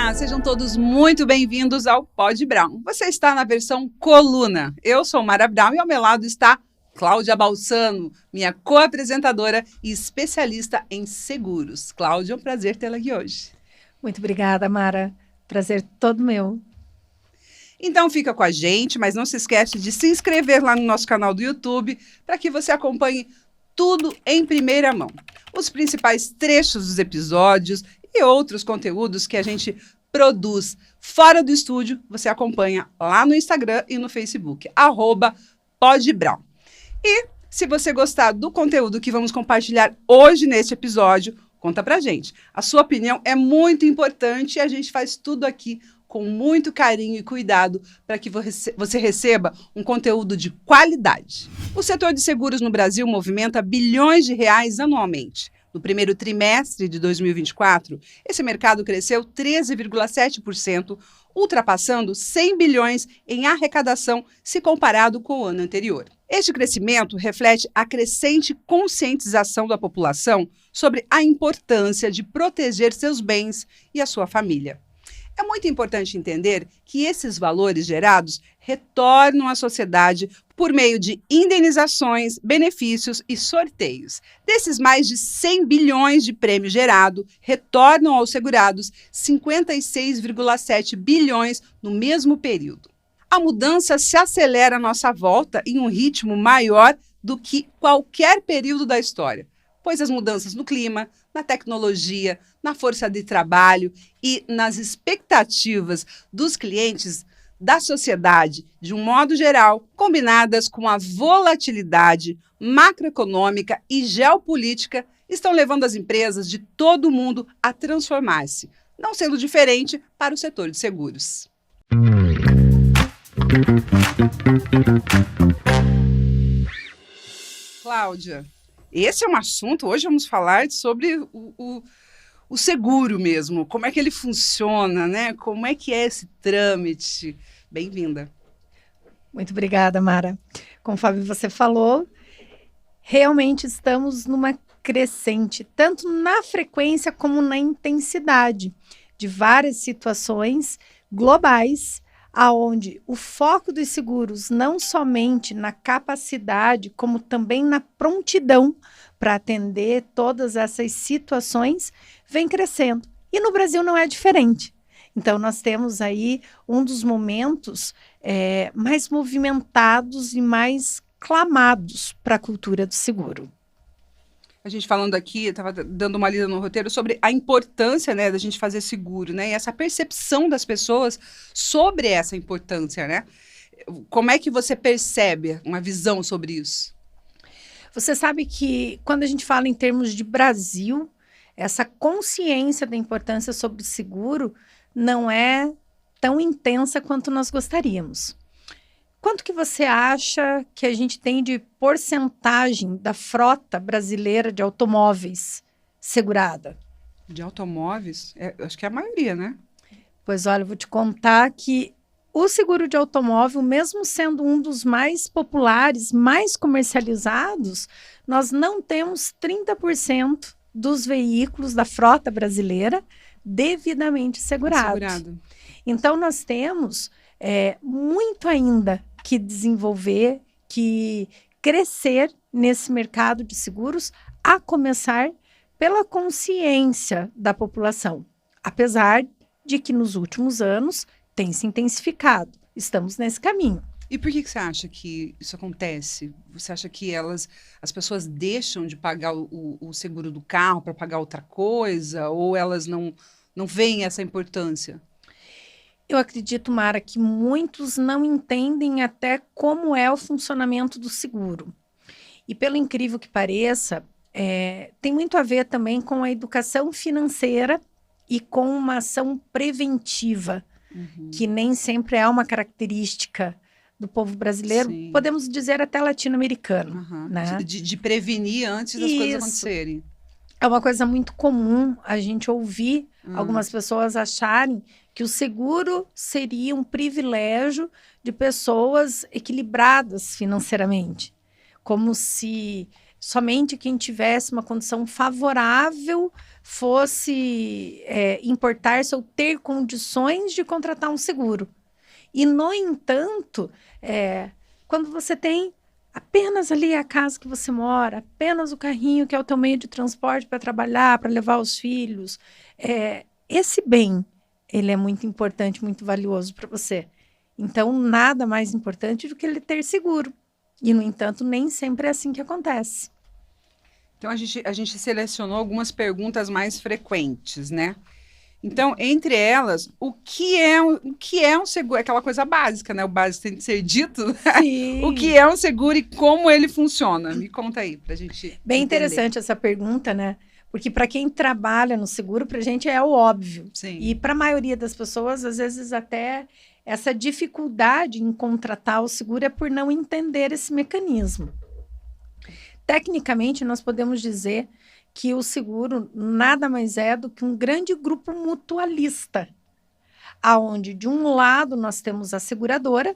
Olá, sejam todos muito bem-vindos ao Pod Brown. Você está na versão coluna. Eu sou Mara Brown e ao meu lado está Cláudia Balsano, minha co-apresentadora e especialista em seguros. Cláudia, é um prazer tê-la aqui hoje. Muito obrigada, Mara. Prazer todo meu. Então fica com a gente, mas não se esquece de se inscrever lá no nosso canal do YouTube para que você acompanhe tudo em primeira mão. Os principais trechos dos episódios e outros conteúdos que a gente produz fora do estúdio, você acompanha lá no Instagram e no Facebook, @podbrown. E se você gostar do conteúdo que vamos compartilhar hoje neste episódio, conta pra gente. A sua opinião é muito importante e a gente faz tudo aqui com muito carinho e cuidado para que você receba um conteúdo de qualidade. O setor de seguros no Brasil movimenta bilhões de reais anualmente. No primeiro trimestre de 2024, esse mercado cresceu 13,7%, ultrapassando 100 bilhões em arrecadação se comparado com o ano anterior. Este crescimento reflete a crescente conscientização da população sobre a importância de proteger seus bens e a sua família. É muito importante entender que esses valores gerados retornam à sociedade por meio de indenizações, benefícios e sorteios. Desses mais de 100 bilhões de prêmio gerado, retornam aos segurados 56,7 bilhões no mesmo período. A mudança se acelera à nossa volta em um ritmo maior do que qualquer período da história, pois as mudanças no clima, na tecnologia, na força de trabalho e nas expectativas dos clientes da sociedade, de um modo geral, combinadas com a volatilidade macroeconômica e geopolítica, estão levando as empresas de todo o mundo a transformar-se, não sendo diferente para o setor de seguros. Cláudia, esse é um assunto, hoje vamos falar sobre o seguro mesmo, como é que ele funciona, né? Como é que é esse trâmite? Bem-vinda. Muito obrigada, Mara. Conforme você falou, realmente estamos numa crescente, tanto na frequência como na intensidade de várias situações globais, aonde o foco dos seguros não somente na capacidade, como também na prontidão para atender todas essas situações, vem crescendo. E no Brasil não é diferente. Então, nós temos aí um dos momentos mais movimentados e mais clamados para a cultura do seguro. A gente falando aqui, eu estava dando uma lida no roteiro sobre a importância, né, da gente fazer seguro, né, e essa percepção das pessoas sobre essa importância, né? Como é que você percebe uma visão sobre isso? Você sabe que quando a gente fala em termos de Brasil, essa consciência da importância sobre o seguro não é tão intensa quanto nós gostaríamos. Quanto que você acha que a gente tem de porcentagem da frota brasileira de automóveis segurada? De automóveis? Acho que é a maioria, né? Pois olha, eu vou te contar que o seguro de automóvel, mesmo sendo um dos mais populares, mais comercializados, nós não temos 30% dos veículos da frota brasileira devidamente segurados. Então, nós temos muito ainda que desenvolver, que crescer nesse mercado de seguros, a começar pela consciência da população, apesar de que nos últimos anos tem se intensificado. Estamos nesse caminho. E por que você acha que isso acontece? Você acha que as pessoas deixam de pagar o seguro do carro para pagar outra coisa? Ou elas não veem essa importância? Eu acredito, Mara, que muitos não entendem até como é o funcionamento do seguro. E pelo incrível que pareça, tem muito a ver também com a educação financeira e com uma ação preventiva, que nem sempre é uma característica do povo brasileiro, sim, podemos dizer até latino-americano. Né? De prevenir antes das coisas acontecerem. É uma coisa muito comum a gente ouvir algumas pessoas acharem que o seguro seria um privilégio de pessoas equilibradas financeiramente. Como se somente quem tivesse uma condição favorável fosse importar-se ou ter condições de contratar um seguro. E, no entanto, quando você tem apenas ali a casa que você mora, apenas o carrinho que é o teu meio de transporte para trabalhar, para levar os filhos, esse bem, ele é muito importante, muito valioso para você. Então, nada mais importante do que ele ter seguro. E, no entanto, nem sempre é assim que acontece. Então, a gente selecionou algumas perguntas mais frequentes, né? Então, entre elas, o que é um seguro? Aquela coisa básica, né? O básico tem que ser dito. Sim. O que é um seguro e como ele funciona? Me conta aí, para a gente Bem entender. interessante essa pergunta, né? Porque para quem trabalha no seguro, para a gente é o óbvio. Sim. E para a maioria das pessoas, às vezes até essa dificuldade em contratar o seguro é por não entender esse mecanismo. Tecnicamente, nós podemos dizer que o seguro nada mais é do que um grande grupo mutualista, aonde de um lado nós temos a seguradora,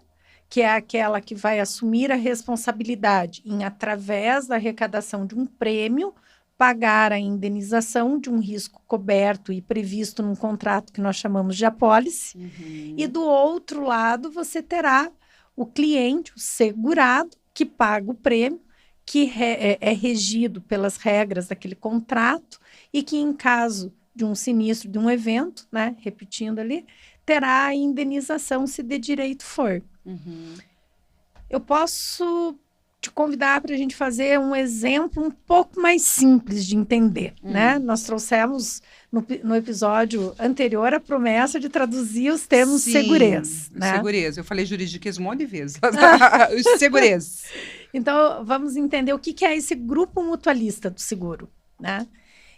que é aquela que vai assumir a responsabilidade em, através da arrecadação de um prêmio, pagar a indenização de um risco coberto e previsto num contrato que nós chamamos de apólice. Uhum. E do outro lado você terá o cliente, o segurado, que paga o prêmio, que é regido pelas regras daquele contrato e que, em caso de um sinistro, de um evento, né, repetindo ali, terá a indenização se de direito for. Uhum. Eu posso te convidar para a gente fazer um exemplo um pouco mais simples de entender, né? Nós trouxemos no episódio anterior a promessa de traduzir os termos segurez, né? Segurez. Eu falei jurídicas um monte de vezes. Segurez. Então, vamos entender o que é esse grupo mutualista do seguro, né?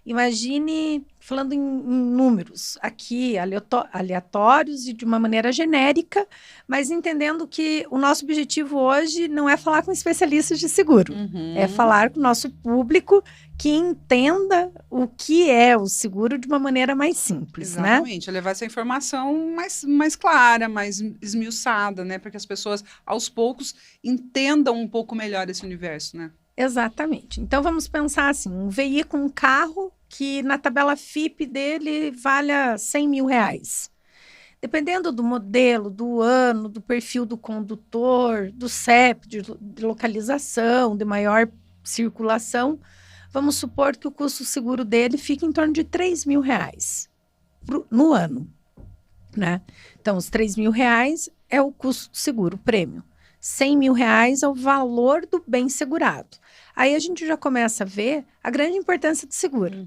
Imagine, falando em números, aqui aleatórios e de uma maneira genérica, mas entendendo que o nosso objetivo hoje não é falar com especialistas de seguro, é falar com o nosso público que entenda o que é o seguro de uma maneira mais simples, Exatamente, né? levar essa informação mais clara, mais esmiuçada, né? Para que as pessoas, aos poucos, entendam um pouco melhor esse universo, né? Exatamente. Então, vamos pensar assim, um veículo, um carro que na tabela FIPE dele valha 100 mil reais. Dependendo do modelo, do ano, do perfil do condutor, do CEP, de localização, de maior circulação, vamos supor que o custo seguro dele fique em torno de 3 mil reais no ano, né? Então, os 3 mil reais é o custo do seguro, o prêmio. 100 mil reais é o valor do bem segurado. Aí a gente já começa a ver a grande importância do seguro.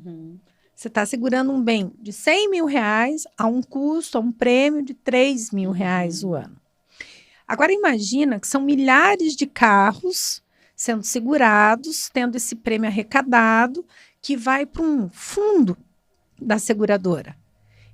Você está segurando um bem de 100 mil reais a um custo, a um prêmio de 3 mil reais o ano. Agora imagina que são milhares de carros sendo segurados, tendo esse prêmio arrecadado, que vai para um fundo da seguradora.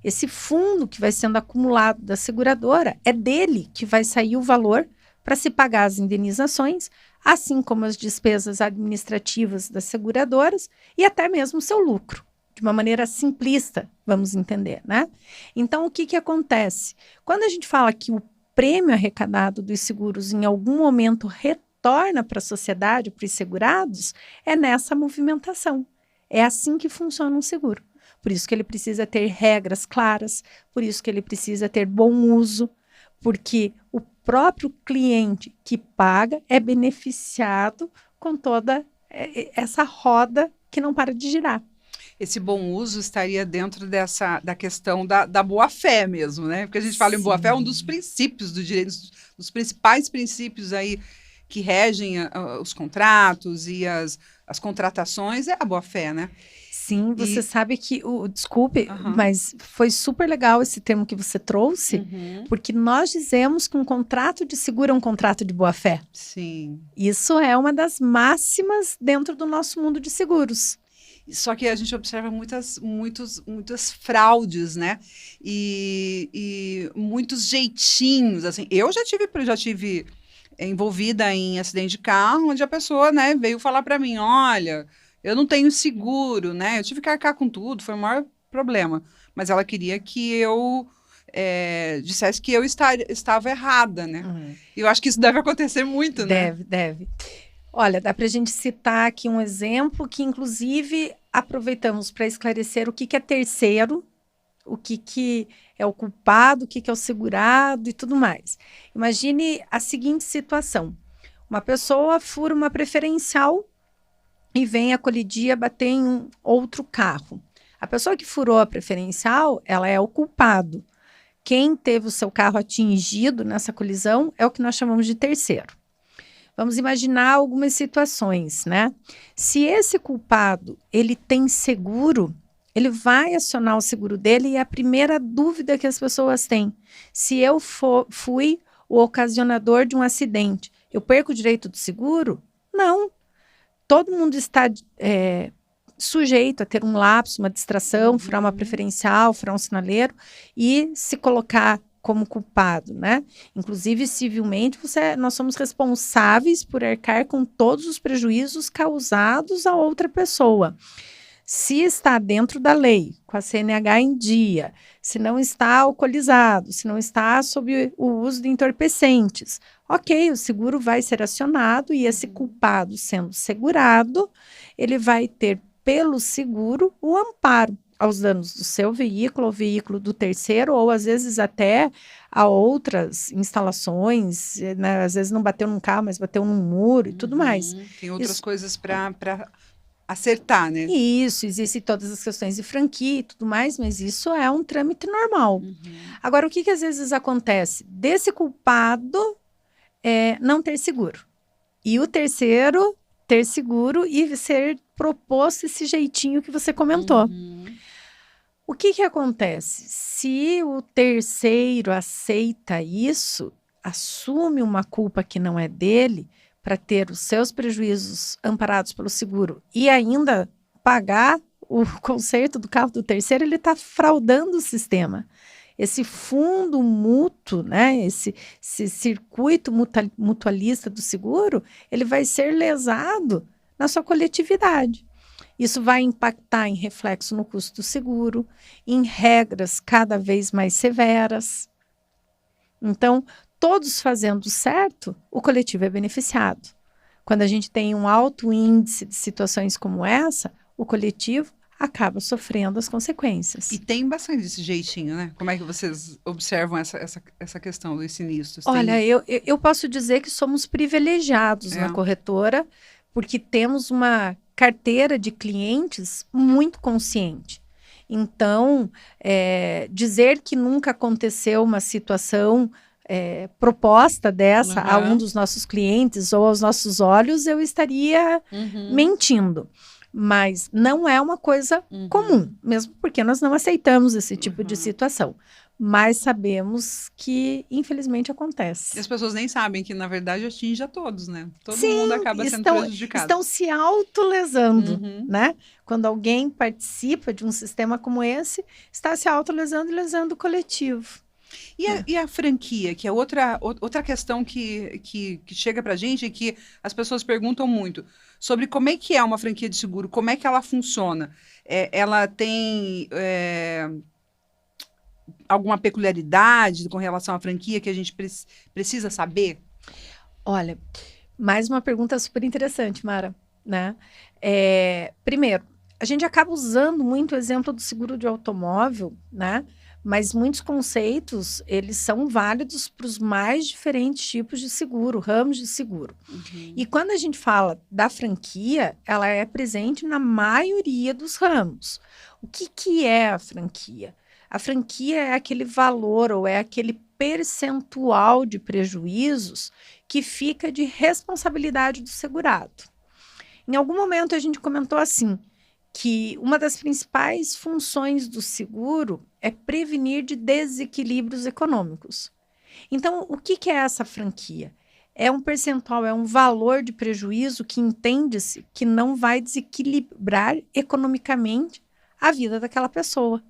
Esse fundo que vai sendo acumulado da seguradora, é dele que vai sair o valor para se pagar as indenizações, assim como as despesas administrativas das seguradoras e até mesmo o seu lucro. De uma maneira simplista, vamos entender, né? Então, o que acontece? Quando a gente fala que o prêmio arrecadado dos seguros em algum momento retorna para a sociedade, para os segurados, é nessa movimentação. É assim que funciona um seguro. Por isso que ele precisa ter regras claras, por isso que ele precisa ter bom uso, porque o próprio cliente que paga é beneficiado com toda essa roda que não para de girar. Esse bom uso estaria dentro da questão da boa-fé mesmo, né? Porque a gente fala em boa-fé, é um dos princípios do direito, dos principais princípios aí que regem os contratos e as contratações, é a boa-fé, né? Sim, você sabe que, desculpe, mas foi super legal esse termo que você trouxe, porque nós dizemos que um contrato de seguro é um contrato de boa-fé. Sim. Isso é uma das máximas dentro do nosso mundo de seguros. Só que a gente observa muitas fraudes, né? E muitos jeitinhos, assim. Eu já tive envolvida em acidente de carro, onde a pessoa, né, veio falar para mim, olha, eu não tenho seguro, né? Eu tive que arcar com tudo, foi o maior problema. Mas ela queria que eu dissesse que eu estava errada, né? E eu acho que isso deve acontecer muito, né? Deve. Olha, dá para a gente citar aqui um exemplo que, inclusive, aproveitamos para esclarecer o que, que é terceiro, o que, que é o culpado, o que, que é o segurado e tudo mais. Imagine a seguinte situação: uma pessoa fura uma preferencial e vem a colidir, bater em um outro carro. A pessoa que furou a preferencial, ela é o culpado. Quem teve o seu carro atingido nessa colisão é o que nós chamamos de terceiro. Vamos imaginar algumas situações, né? Se esse culpado, ele tem seguro, ele vai acionar o seguro dele e é a primeira dúvida que as pessoas têm: se eu fui o ocasionador de um acidente, eu perco o direito do seguro? Não. Todo mundo está sujeito a ter um lapso, uma distração, furar uma preferencial, furar um sinaleiro e se colocar como culpado, né? Inclusive, civilmente, nós somos responsáveis por arcar com todos os prejuízos causados a outra pessoa. Se está dentro da lei, com a CNH em dia, se não está alcoolizado, se não está sob o uso de entorpecentes, ok, o seguro vai ser acionado e esse culpado sendo segurado, ele vai ter pelo seguro o amparo aos danos do seu veículo, ao veículo do terceiro, ou às vezes até a outras instalações, né? Às vezes não bateu num carro, mas bateu num muro e tudo mais. Tem outras coisas para acertar, né? Isso, existem todas as questões de franquia e tudo mais, mas isso é um trâmite normal. Agora, o que às vezes acontece? Desse culpado não ter seguro. E o terceiro ter seguro e ser proposto esse jeitinho que você comentou. O que acontece? Se o terceiro aceita isso, assume uma culpa que não é dele, para ter os seus prejuízos amparados pelo seguro e ainda pagar o conserto do carro do terceiro, ele está fraudando o sistema. Esse fundo mútuo, né, esse circuito mutualista do seguro, ele vai ser lesado na sua coletividade. Isso vai impactar em reflexo no custo do seguro, em regras cada vez mais severas. Então, todos fazendo certo, o coletivo é beneficiado. Quando a gente tem um alto índice de situações como essa, o coletivo acaba sofrendo as consequências. E tem bastante desse jeitinho, né? Como é que vocês observam essa questão dos sinistros? Olha, eu posso dizer que somos privilegiados na corretora, porque temos uma carteira de clientes muito consciente. Então, dizer que nunca aconteceu uma situação proposta dessa a um dos nossos clientes ou aos nossos olhos, eu estaria mentindo. Mas não é uma coisa comum, mesmo porque nós não aceitamos esse tipo de situação. Mas sabemos que, infelizmente, acontece. E as pessoas nem sabem que, na verdade, atinge a todos, né? Todo mundo acaba sendo prejudicado. Estão se autolesando, né? Quando alguém participa de um sistema como esse, está se autolesando e lesando o coletivo. E a franquia, que é outra questão que chega para a gente e que as pessoas perguntam muito sobre como é que é uma franquia de seguro, como é que ela funciona. Ela tem alguma peculiaridade com relação à franquia que a gente precisa saber? Olha, mais uma pergunta super interessante, Mara, né? Primeiro, a gente acaba usando muito o exemplo do seguro de automóvel, né? Mas muitos conceitos, eles são válidos para os mais diferentes tipos de seguro, ramos de seguro. E quando a gente fala da franquia, ela é presente na maioria dos ramos. O que é a franquia? A franquia é aquele valor ou é aquele percentual de prejuízos que fica de responsabilidade do segurado. Em algum momento a gente comentou assim, que uma das principais funções do seguro é prevenir de desequilíbrios econômicos. Então, o que é essa franquia? É um percentual, é um valor de prejuízo que entende-se que não vai desequilibrar economicamente a vida daquela pessoa,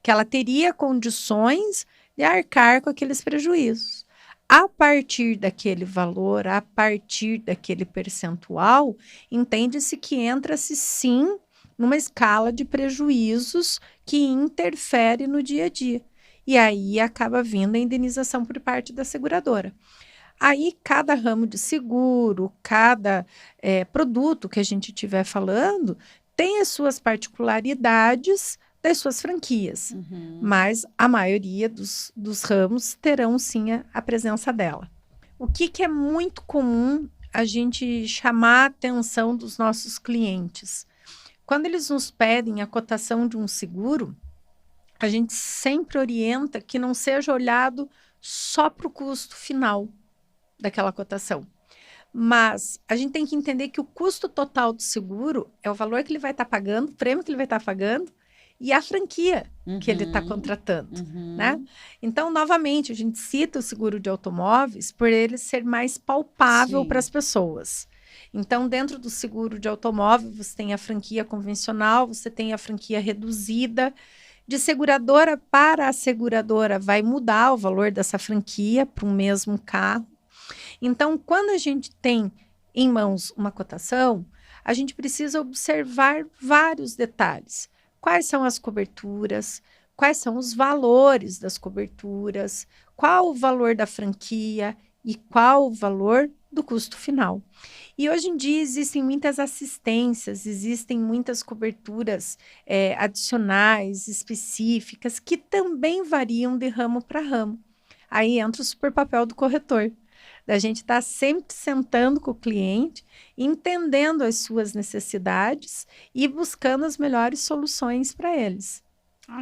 que ela teria condições de arcar com aqueles prejuízos. A partir daquele valor, a partir daquele percentual, entende-se que entra-se sim numa escala de prejuízos que interfere no dia a dia. E aí acaba vindo a indenização por parte da seguradora. Aí, cada ramo de seguro, cada produto que a gente estiver falando, tem as suas particularidades das suas franquias, mas a maioria dos ramos terão sim a presença dela. O que é muito comum a gente chamar a atenção dos nossos clientes? Quando eles nos pedem a cotação de um seguro, a gente sempre orienta que não seja olhado só para o custo final daquela cotação. Mas a gente tem que entender que o custo total do seguro é o valor que ele vai estar pagando, o prêmio que ele vai estar pagando e a franquia que ele está contratando, né? Então, novamente, a gente cita o seguro de automóveis por ele ser mais palpável para as pessoas. Então, dentro do seguro de automóvel, você tem a franquia convencional, você tem a franquia reduzida. De seguradora para a seguradora, vai mudar o valor dessa franquia para um mesmo carro. Então, quando a gente tem em mãos uma cotação, a gente precisa observar vários detalhes. Quais são as coberturas? Quais são os valores das coberturas? Qual o valor da franquia? E qual o valor do custo final? E hoje em dia existem muitas assistências, existem muitas coberturas adicionais, específicas, que também variam de ramo para ramo. Aí entra o super papel do corretor. Da gente estar sempre sentando com o cliente, entendendo as suas necessidades e buscando as melhores soluções para eles.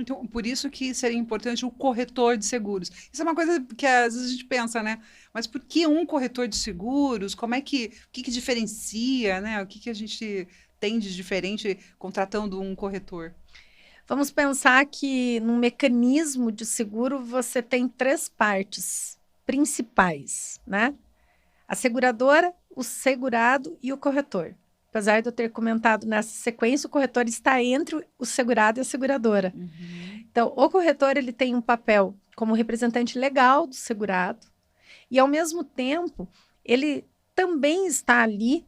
Então, por isso que seria importante o corretor de seguros. Isso é uma coisa que às vezes a gente pensa, né? Mas por que um corretor de seguros? O que diferencia, né? O que a gente tem de diferente contratando um corretor? Vamos pensar que no mecanismo de seguro você tem 3 partes principais, né? A seguradora, o segurado e o corretor. Apesar de eu ter comentado nessa sequência, o corretor está entre o segurado e a seguradora. Então, o corretor ele tem um papel como representante legal do segurado e, ao mesmo tempo, ele também está ali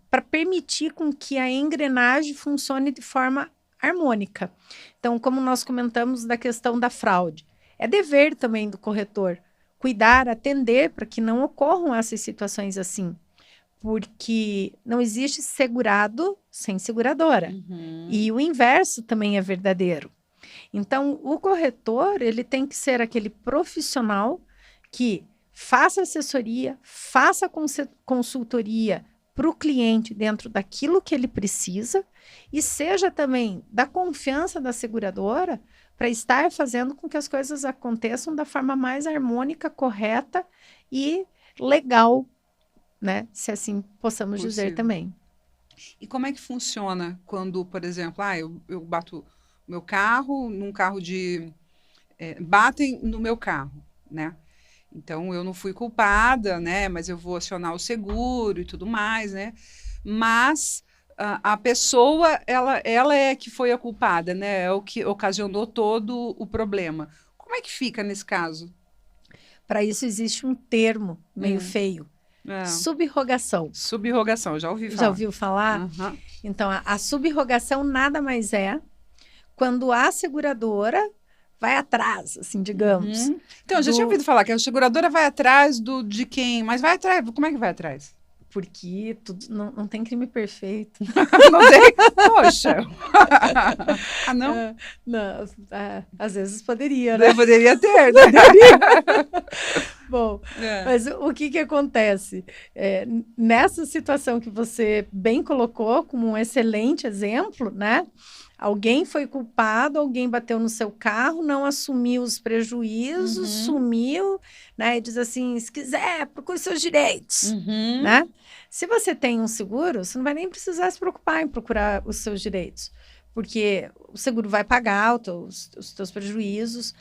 para permitir com que a engrenagem funcione de forma harmônica. Então, como nós comentamos da questão da fraude, é dever também do corretor cuidar, atender para que não ocorram essas situações assim. Porque não existe segurado sem seguradora. E o inverso também é verdadeiro. Então, o corretor, ele tem que ser aquele profissional que faça assessoria, faça consultoria para o cliente dentro daquilo que ele precisa e seja também da confiança da seguradora para estar fazendo com que as coisas aconteçam da forma mais harmônica, correta e legal, né? Se assim possamos dizer também. E como é que funciona quando, por exemplo, eu bato meu carro num carro de... batem no meu carro, né? Então, eu não fui culpada, né? Mas eu vou acionar o seguro e tudo mais, né? Mas a pessoa, ela é que foi a culpada, né? É o que ocasionou todo o problema. Como é que fica nesse caso? Para isso existe um termo meio feio. Subrogação. Subrogação, já ouvi falar. Já ouviu falar? Então, a subrogação nada mais é quando a seguradora vai atrás, assim, digamos. Então, eu já tinha ouvido falar que a seguradora vai atrás de quem? Mas vai atrás, como é que vai atrás? Porque não tem crime perfeito. Não tem? Poxa! Não? Não, às vezes poderia, né? Poderia ter, né? Bom, mas o que acontece? Nessa situação que você bem colocou como um excelente exemplo, né? Alguém foi culpado, alguém bateu no seu carro, não assumiu os prejuízos, sumiu, né? E diz assim, se quiser, procure seus direitos, né? Se você tem um seguro, você não vai nem precisar se preocupar em procurar os seus direitos, porque o seguro vai pagar os teus prejuízos.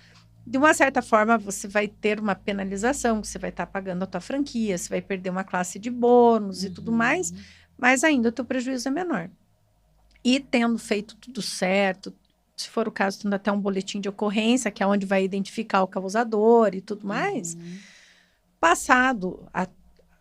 De uma certa forma, você vai ter uma penalização, que você vai estar pagando a tua franquia, você vai perder uma classe de bônus e tudo mais, mas ainda o teu prejuízo é menor. E tendo feito tudo certo, se for o caso, tendo até um boletim de ocorrência, que é onde vai identificar o causador e tudo mais, passado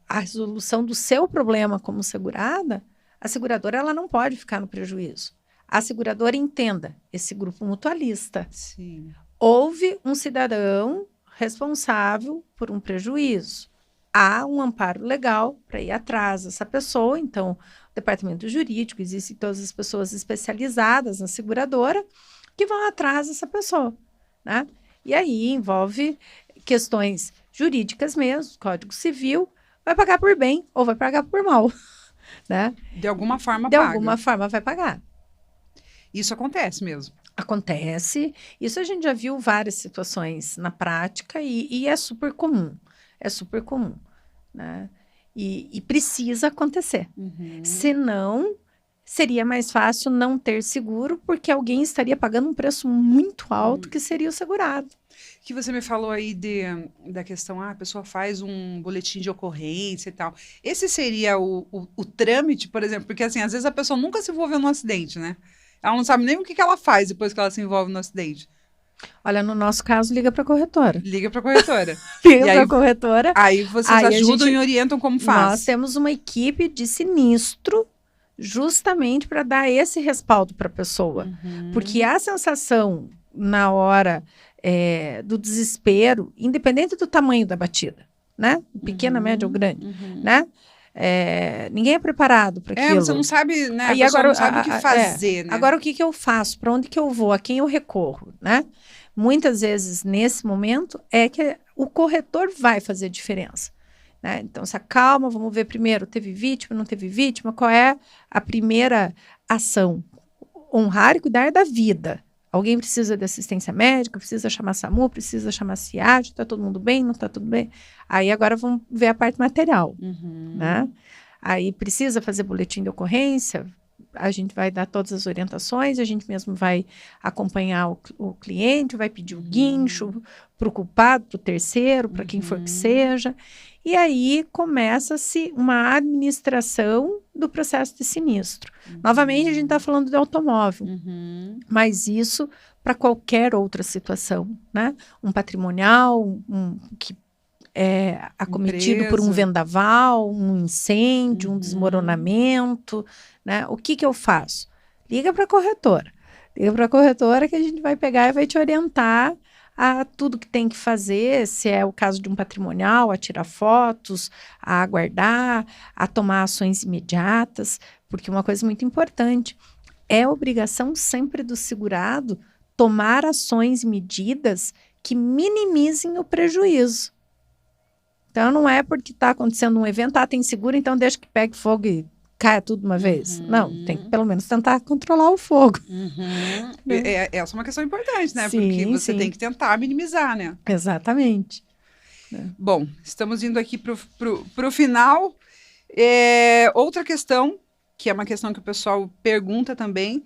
a resolução do seu problema como segurada, a seguradora ela não pode ficar no prejuízo. A seguradora entenda esse grupo mutualista. Sim. Houve um cidadão responsável por um prejuízo. há um amparo legal para ir atrás dessa pessoa. Então, o departamento jurídico, existem todas as pessoas especializadas na seguradora que vão atrás dessa pessoa, né? E aí envolve questões jurídicas mesmo, Código Civil, vai pagar por bem ou vai pagar por mal, né? De alguma forma De paga. alguma forma vai pagar. Isso acontece mesmo. Acontece. Isso a gente já viu várias situações na prática e é super comum. É super comum, né? E precisa acontecer. Senão, seria mais fácil não ter seguro, porque alguém estaria pagando um preço muito alto, que seria o segurado. Que você me falou aí da questão, a pessoa faz um boletim de ocorrência e tal. Esse seria o trâmite, por exemplo, porque assim, às vezes a pessoa nunca se envolveu num acidente, né? Ela não sabe nem o que ela faz depois que ela se envolve no acidente. Olha, no nosso caso, liga para a corretora. Liga para a corretora. Liga para a corretora. Aí vocês ajudam e orientam como faz. Nós temos uma equipe de sinistro justamente para dar esse respaldo para a pessoa. Porque a sensação na hora do desespero, independente do tamanho da batida, né? Pequena, média ou grande, né? Ninguém é preparado para aquilo. Você não sabe, né? Aí a pessoa agora, não sabe o que fazer, né? Agora, o que eu faço? Para onde que eu vou? A quem eu recorro, né? Muitas vezes, nesse momento, é que o corretor vai fazer diferença, né? Então, se acalma, vamos ver primeiro, teve vítima, não teve vítima, qual é a primeira ação? Honrar e cuidar da vida. Alguém precisa de assistência médica, precisa chamar SAMU, precisa chamar CIAD, está todo mundo bem, não está tudo bem? Aí agora vamos ver a parte material, né? Aí precisa fazer boletim de ocorrência, a gente vai dar todas as orientações, a gente mesmo vai acompanhar o cliente, vai pedir o guincho para o culpado, para o terceiro, para quem for que seja. E aí começa-se uma administração do processo de sinistro. Novamente, a gente está falando de automóvel, mas isso para qualquer outra situação, né? Um patrimonial, que é acometido por um vendaval, um incêndio, um desmoronamento, né? O que eu faço? Liga para a corretora. Liga para a corretora que a gente vai pegar e vai te orientar a tudo que tem que fazer, se é o caso de um patrimonial, a tirar fotos, a aguardar, a tomar ações imediatas, porque uma coisa muito importante, é obrigação sempre do segurado tomar ações e medidas que minimizem o prejuízo. Então, não é porque está acontecendo um evento, tem seguro, então deixa que pegue fogo e caia tudo de uma vez. Não, tem que pelo menos tentar controlar o fogo. Essa é uma questão importante, né? Sim, porque você tem que tentar minimizar, né? Exatamente. Bom, estamos indo aqui pro final. Outra questão, que é uma questão que o pessoal pergunta também,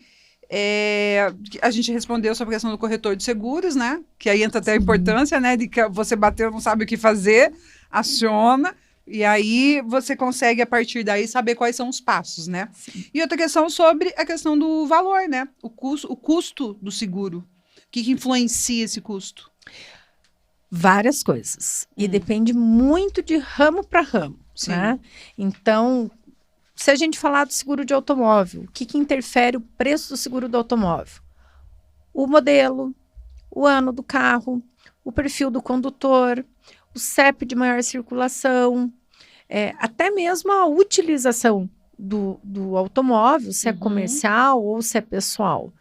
a gente respondeu sobre a questão do corretor de seguros, né? Que aí entra até a importância, né? De que você bateu, não sabe o que fazer, aciona, e aí você consegue, a partir daí, saber quais são os passos, né? Sim. E outra questão sobre a questão do valor, né? O custo do seguro. O que influencia esse custo? Várias coisas. E depende muito de ramo para ramo, né? Então, se a gente falar do seguro de automóvel, o que interfere o preço do seguro do automóvel? O modelo, o ano do carro, o perfil do condutor, o CEP de maior circulação, até mesmo a utilização do automóvel, se é comercial ou se é pessoal.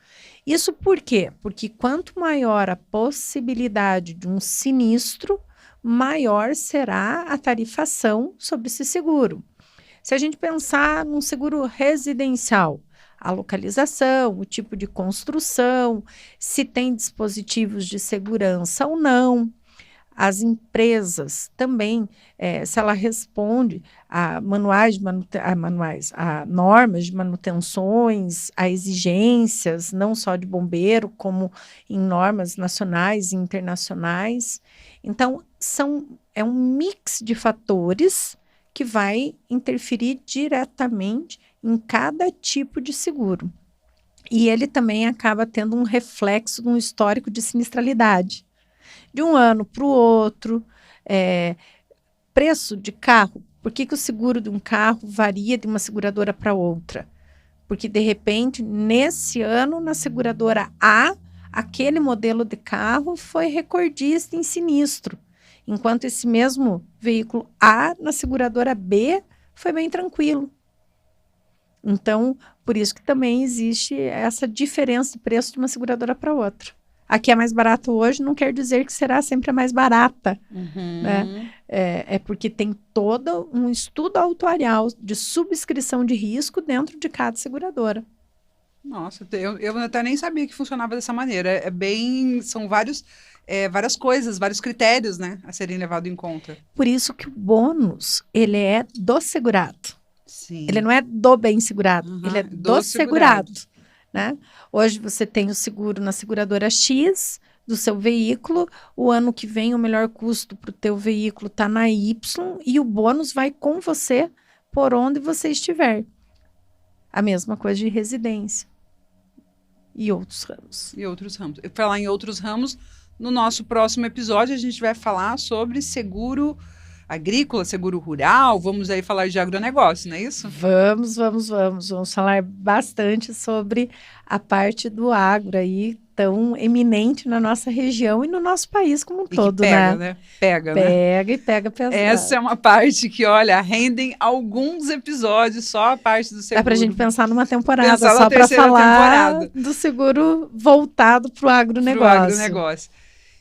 Isso por quê? Porque quanto maior a possibilidade de um sinistro, maior será a tarifação sobre esse seguro. Se a gente pensar num seguro residencial, a localização, o tipo de construção, se tem dispositivos de segurança ou não, as empresas também, se ela responde a a normas de manutenções, a exigências, não só de bombeiro, como em normas nacionais e internacionais. Então, é um mix de fatores que vai interferir diretamente em cada tipo de seguro. E ele também acaba tendo um reflexo de um histórico de sinistralidade. De um ano para o outro, preço de carro. Por que o seguro de um carro varia de uma seguradora para outra? Porque, de repente, nesse ano, na seguradora A, aquele modelo de carro foi recordista em sinistro. enquanto esse mesmo veículo A, na seguradora B, foi bem tranquilo. Então, por isso que também existe essa diferença de preço de uma seguradora para outra. A que é mais barato hoje não quer dizer que será sempre a mais barata, né? É porque tem todo um estudo atuarial de subscrição de risco dentro de cada seguradora. Nossa, eu até nem sabia que funcionava dessa maneira. São várias coisas, vários critérios, né, a serem levados em conta. Por isso que o bônus, ele é do segurado. Sim. Ele não é do bem segurado, ele é do segurado. Né? Hoje você tem o seguro na seguradora X do seu veículo, o ano que vem o melhor custo para o teu veículo está na Y e o bônus vai com você por onde você estiver. A mesma coisa de residência e outros ramos. Falar em outros ramos, no nosso próximo episódio a gente vai falar sobre seguro agrícola, seguro rural, vamos aí falar de agronegócio, não é isso? Vamos falar bastante sobre a parte do agro aí, tão eminente na nossa região e no nosso país como um todo, né? Pega e pega pesado. Essa é uma parte que, olha, rendem alguns episódios, só a parte do seguro. Dá pra gente pensar numa temporada só para falar do seguro voltado para o agronegócio.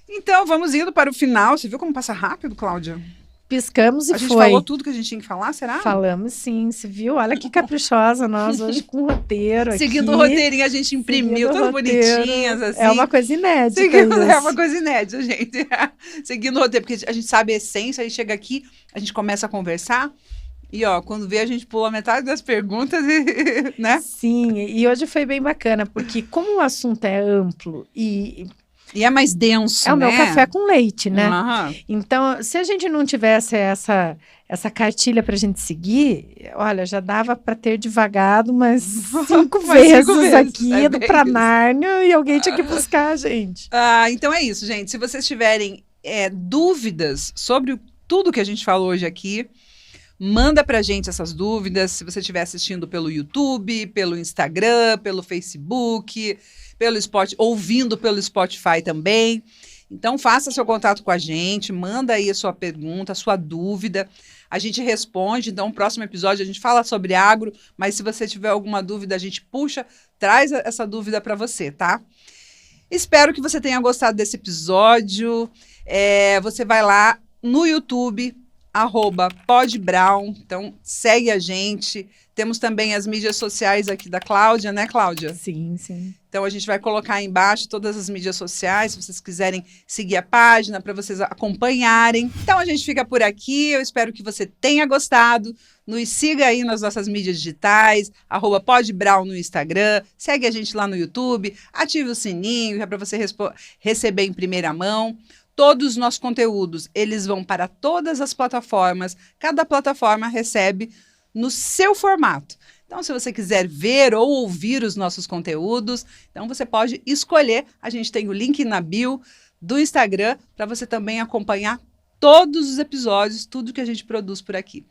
Então, vamos indo para o final. Você viu como passa rápido, Cláudia? Piscamos e foi. A gente falou tudo que a gente tinha que falar, será? Falamos sim, você viu? Olha que caprichosa nós hoje com o roteiro aqui. Seguindo o roteirinho, a gente imprimiu, todas bonitinhas, assim. É uma coisa inédita É uma coisa inédita, gente. Seguindo o roteiro, porque a gente sabe a essência, aí chega aqui, a gente começa a conversar, e ó, quando vê a gente pula metade das perguntas, né? Sim, e hoje foi bem bacana, porque como o assunto é amplo e é mais denso, né? É o meu café com leite, né? Uhum. Então, se a gente não tivesse essa cartilha para a gente seguir, olha, já dava para ter devagado umas 5 vezes aqui para Nárnia e alguém tinha que buscar a gente. Então é isso, gente. Se vocês tiverem dúvidas sobre tudo que a gente falou hoje aqui, manda pra gente essas dúvidas. Se você estiver assistindo pelo YouTube, pelo Instagram, pelo Facebook, pelo Spotify, ouvindo pelo Spotify também. Então, faça seu contato com a gente, manda aí a sua pergunta, a sua dúvida. A gente responde. Então, no próximo episódio, a gente fala sobre agro, mas se você tiver alguma dúvida, a gente traz essa dúvida para você, tá? Espero que você tenha gostado desse episódio. Você vai lá no YouTube, @podbrown. Então, segue a gente. Temos também as mídias sociais aqui da Cláudia, né, Cláudia? Sim. Então, a gente vai colocar aí embaixo todas as mídias sociais, se vocês quiserem seguir a página, para vocês acompanharem. Então, a gente fica por aqui. Eu espero que você tenha gostado. Nos siga aí nas nossas mídias digitais, @podbrown no Instagram. Segue a gente lá no YouTube. Ative o sininho, para você receber em primeira mão. Todos os nossos conteúdos, eles vão para todas as plataformas. Cada plataforma recebe no seu formato. Então, se você quiser ver ou ouvir os nossos conteúdos, então você pode escolher. A gente tem o link na bio do Instagram para você também acompanhar todos os episódios, tudo que a gente produz por aqui.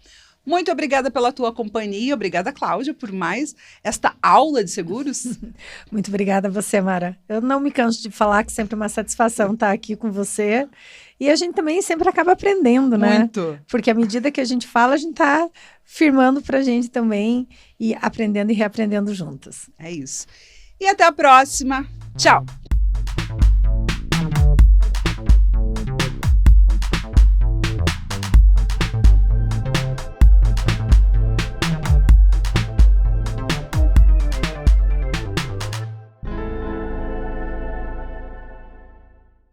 Muito obrigada pela tua companhia. Obrigada, Cláudia, por mais esta aula de seguros. Muito obrigada a você, Mara. Eu não me canso de falar que sempre é uma satisfação estar aqui com você. E a gente também sempre acaba aprendendo, né? Muito. Porque à medida que a gente fala, a gente está firmando para a gente também e aprendendo e reaprendendo juntas. É isso. E até a próxima. Tchau!